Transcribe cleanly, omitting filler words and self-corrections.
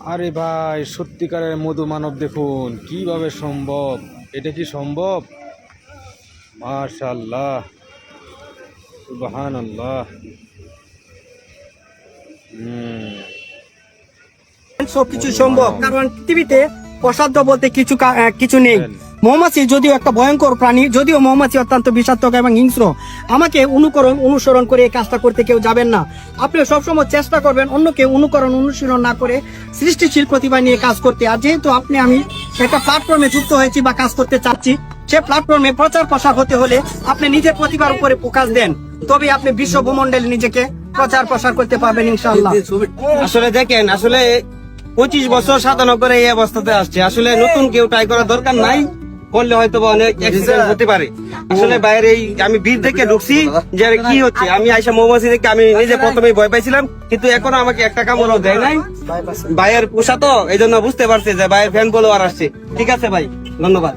আরে ভাই, সত্যিকারের মধু মানব দেখুন, কিভাবে সম্ভব? এটা কি সম্ভব? মাশাআল্লাহ, সুবহানাল্লাহ। সবকিছু সম্ভব, কারণ পৃথিবীতে অসাধ্য বলতে কিছু নেই। মৌমাছি যদিও একটা ভয়ঙ্কর প্রাণী, যদিও মৌমাছি অত্যন্ত বিষাক্ত এবং হিংস্র, আমাকে অনুসরণ করে এই কাজটা করতে কেউ যাবেন না। আপনি সবসময় চেষ্টা করবেন অন্যকে অনুসরণ না করে সৃষ্টিশীল প্রতিভা নিয়ে কাজ করতে। আর যেহেতু আমি একটা প্ল্যাটফর্মে যুক্ত হয়েছি বা কাজ করতে চাচ্ছি, সে প্ল্যাটফর্মে প্রচার প্রসার হতে হলে আপনি নিজের প্রতিভার উপরে ফোকাস দেন, তবে আপনি বিশ্ব ভূমণ্ডলে নিজেকে প্রচার প্রসার করতে পারবেন ইনশাআল্লাহ। আসলে দেখেন, আসলে 25 বছর সাধনা করে এই অবস্থাতে আসছে। আসলে নতুন কেউ ট্রাই করার দরকার নাই, করলে হয়তো অনেক অ্যাক্সিডেন্ট হতে পারে। আসলে বাইরে আমি ভিড় থেকে ঢুকছি যে কি হচ্ছে, আমি আইসা মৌমাছি থেকে আমি নিজে প্রথমে ভয় পাইছিলাম, কিন্তু এখনো আমাকে একটা কামড়ও দেয় নাই। ভাইয়ের পোষা তো এই জন্য বুঝতে পারছে যে ভাইয়ের ফ্যান ফলোয়ার আসছে। ঠিক আছে ভাই, ধন্যবাদ।